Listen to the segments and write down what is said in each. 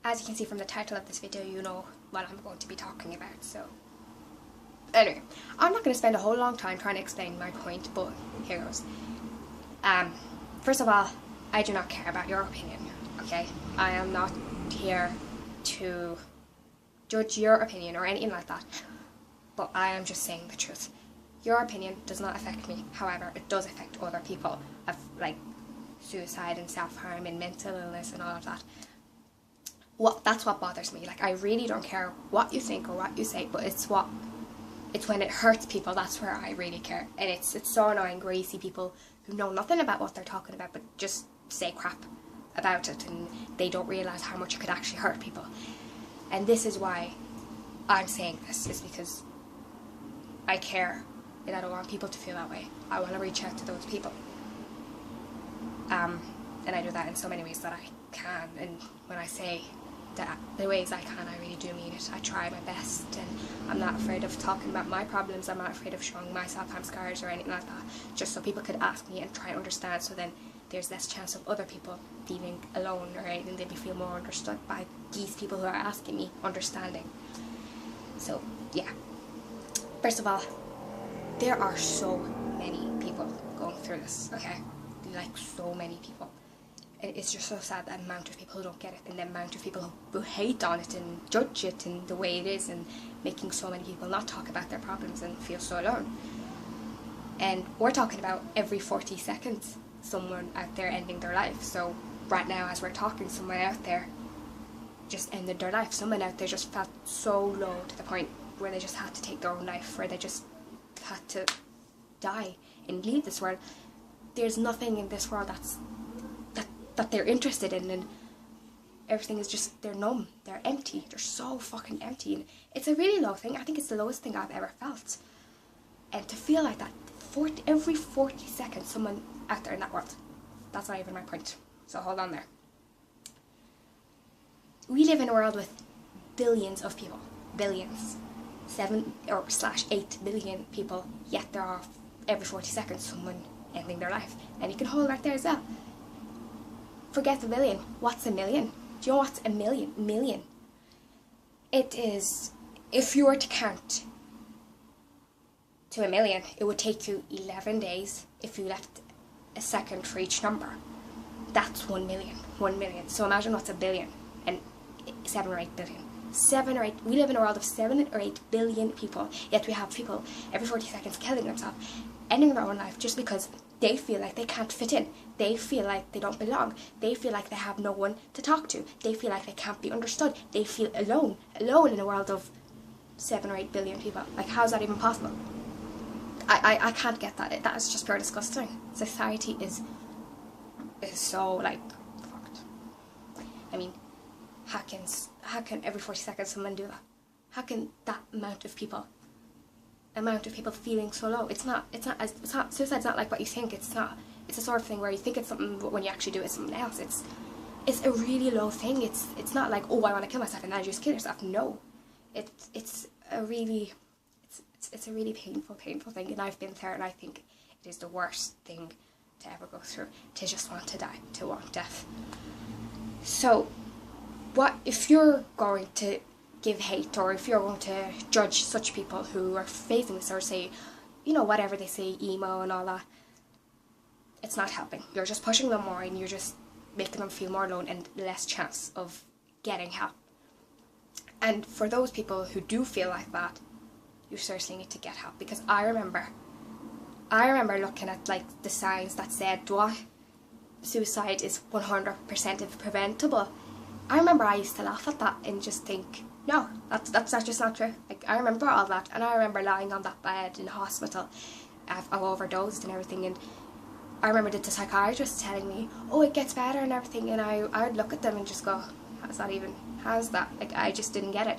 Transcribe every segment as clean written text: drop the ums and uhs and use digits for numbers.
as you can see from the title of this video, you know what I'm going to be talking about. So anyway, I'm not going to spend a whole long time trying to explain my point, but here goes. First of all, I do not care about your opinion, okay? I am not here to judge your opinion or anything like that, but I am just saying the truth. Your opinion does not affect me, however, it does affect other people, of like suicide and self-harm and mental illness and all of that. That's what bothers me. Like, I really don't care what you think or what you say, but it's when it hurts people, that's where I really care. And it's so annoying where you see people who know nothing about what they're talking about but just say crap about it, and they don't realise how much it could actually hurt people. And this is why I'm saying this, is because I care and I don't want people to feel that way. I want to reach out to those people. And I do that in so many ways that I can, and when I say that the ways I can, I really do mean it. I try my best, and I'm not afraid of talking about my problems. I'm not afraid of showing my self-harm scars or anything like that, just so people could ask me and try and understand, so then there's less chance of other people feeling alone or anything. They'd feel more understood by these people who are asking me, understanding. So yeah, first of all, there are so many people going through this, okay? Like, so many people. It's just so sad, the amount of people who don't get it, and the amount of people who hate on it and judge it and the way it is, and making so many people not talk about their problems and feel so alone. And we're talking about every 40 seconds someone out there ending their life. So right now, as we're talking, someone out there just ended their life. Someone out there just felt so low to the point where they just had to take their own life, where they just had to die and leave this world. There's nothing in this world that they're interested in, and everything is just, they're numb, they're empty, they're so fucking empty, and it's a really low thing. I think it's the lowest thing I've ever felt, and to feel like that every 40 seconds someone out there in that world, that's not even my point, so hold on there. We live in a world with billions of people, billions, 7/8 billion people, yet there are every 40 seconds someone ending their life, and you can hold right there as well. Forget the billion. What's a million? Do you know what's a million? Million. It is, if you were to count to a million, it would take you 11 days if you left a second for each number. That's 1 million. 1 million. So imagine what's a billion and 7 or 8 billion. 7 or 8. We live in a world of 7 or 8 billion people, yet we have people every 40 seconds killing themselves, ending their own life just because they feel like they can't fit in. They feel like they don't belong. They feel like they have no one to talk to. They feel like they can't be understood. They feel alone in a world of 7 or 8 billion people. Like, how is that even possible? I can't get that. That is just pure disgusting. Society is so, like, fucked. I mean, how can every 40 seconds someone do that? How can that amount of people feeling so low? Suicide's not like what you think. It's a sort of thing where you think it's something, but when you actually do it, it's something else. It's a really low thing. It's not like, oh, I want to kill myself and now you just kill yourself. No, it's a really painful thing, and I've been there, and I think it is the worst thing to ever go through, to just want to die, to want death. So what if you're going to give hate, or if you're going to judge such people who are facing this, or say, you know, whatever they say, emo and all that, it's not helping. You're just pushing them more, and you're just making them feel more alone and less chance of getting help. And for those people who do feel like that, you seriously need to get help, because I remember looking at, like, the signs that said what suicide is 100% preventable. I remember I used to laugh at that and just think, no, that's just not true. Like, I remember all that, and I remember lying on that bed in the hospital. I've overdosed and everything, and I remember the psychiatrist telling me, oh, it gets better and everything, and I would look at them and just go, how's that? Like, I just didn't get it.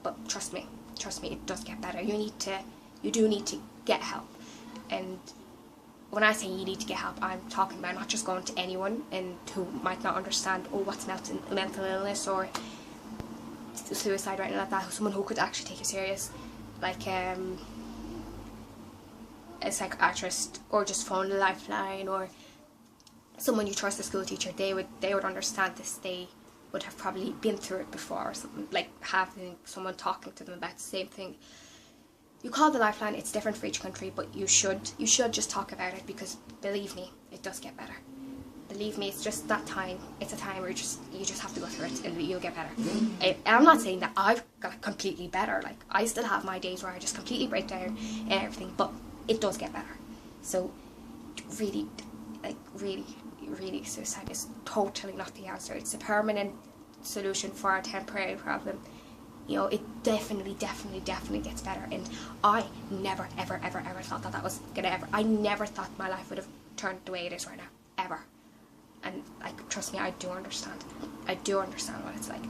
But trust me, it does get better. You do need to get help. And when I say you need to get help, I'm talking about not just going to anyone and who might not understand, oh, what's mental illness or suicide or anything like that. Someone who could actually take you serious, like a psychiatrist, or just phone the Lifeline, or someone you trust, a school teacher. They would understand this. They would have probably been through it before or something, like having someone talking to them about the same thing. You call the Lifeline, it's different for each country, but you should just talk about it, because believe me, it does get better. Believe me, it's just that time. It's a time where you just have to go through it and you'll get better. And I'm not saying that I've got completely better. Like, I still have my days where I just completely break down and everything, but it does get better. So really, really, suicide is totally not the answer. It's a permanent solution for a temporary problem. You know, it definitely gets better. And I never, ever thought that was gonna ever. I never thought my life would have turned the way it is right now, ever. And like, trust me, I do understand. I do understand what it's like,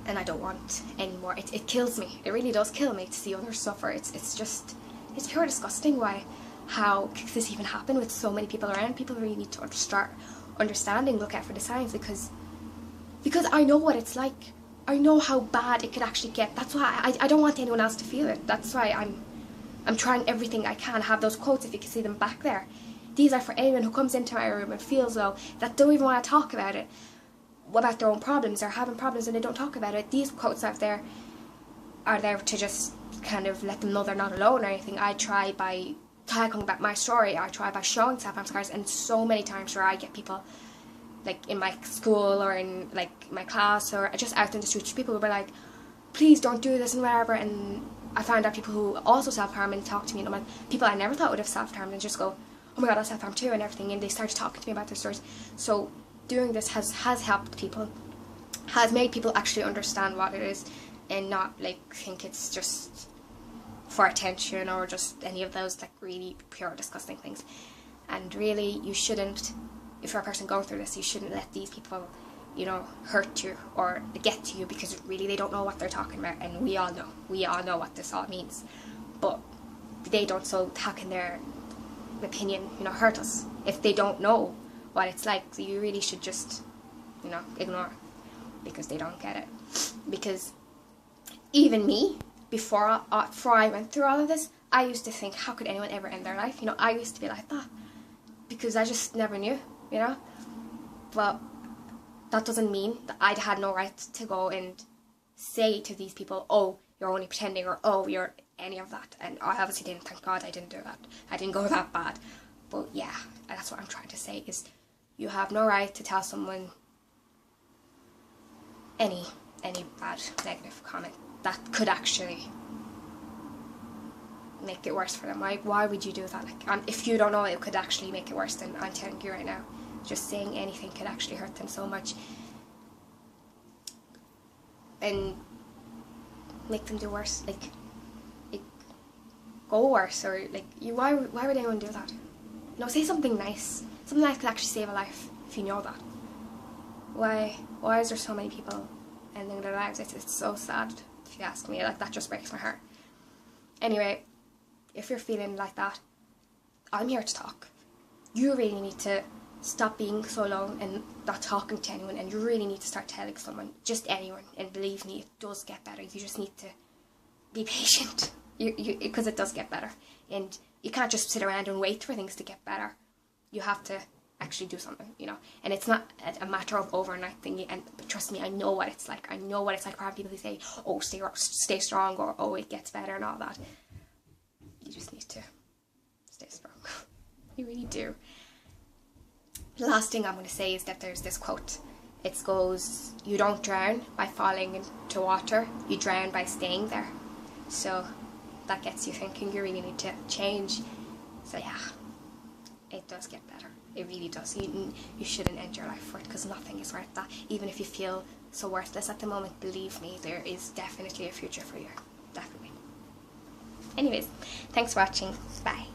and I don't want any more. It kills me. It really does kill me to see others suffer. It's pure disgusting. How could this even happen with so many people around? People really need to start understanding, look out for the signs, because I know what it's like. I know how bad it could actually get. That's why I don't want anyone else to feel it. That's why I'm trying everything I can. Have those quotes, if you can see them back there. These are for anyone who comes into my room and feels low, that don't even want to talk about it, about their own problems, or having problems and they don't talk about it. These quotes out there are there to just kind of let them know they're not alone or anything. I try by talking about my story. I try by showing self-harm scars, and so many times where I get people, like in my school or in like my class or just out in the streets, people will be like, please don't do this and whatever. And I find out people who also self-harm and talk to me, and I'm like, people I never thought would have self-harmed, and just go, oh my god, I self-harm too and everything, and they start talking to me about their stories. So doing this has helped people, has made people actually understand what it is, and not like think it's just for attention or just any of those like really pure disgusting things. And really, you shouldn't, if you're a person going through this, you shouldn't let these people, you know, hurt you or get to you, because really they don't know what they're talking about, and we all know what this all means, but they don't. So how can their opinion, you know, hurt us if they don't know what it's like? So you really should just, you know, ignore, because they don't get it. Because even me, before I went through all of this, I used to think, how could anyone ever end their life? You know, I used to be like that, because I just never knew, you know. But that doesn't mean that I'd had no right to go and say to these people, oh, you're only pretending, or oh, you're any of that. And I obviously didn't. Thank God I didn't do that. I didn't go that bad. But yeah, that's what I'm trying to say, is you have no right to tell someone any bad, negative comment that could actually make it worse for them. Why would you do that? Like, if you don't know it could actually make it worse, then I'm telling you right now, just saying anything could actually hurt them so much and make them do worse. Like go worse, or like why would anyone do that? No, say something nice. Something that could actually save a life, if you know that. Why is there so many people ending their lives? It's so sad, if you ask me. Like, that just breaks my heart. Anyway, if you're feeling like that, I'm here to talk. You really need to stop being so alone and not talking to anyone, and you really need to start telling someone, just anyone. And believe me, it does get better. You just need to be patient, because it does get better. And you can't just sit around and wait for things to get better. You have to actually do something, you know. And it's not a matter of overnight thingy. But trust me, I know what it's like. I know what it's like for having people who say, oh, stay strong, or oh, it gets better and all that. You just need to stay strong. You really do. The last thing I'm going to say is that there's this quote. It goes, you don't drown by falling into water, you drown by staying there. So that gets you thinking. You really need to change. So yeah, it does get better. It really does. You shouldn't end your life for it, because nothing is worth that. Even if you feel so worthless at the moment, believe me, there is definitely a future for you. Definitely. Anyways, thanks for watching. Bye.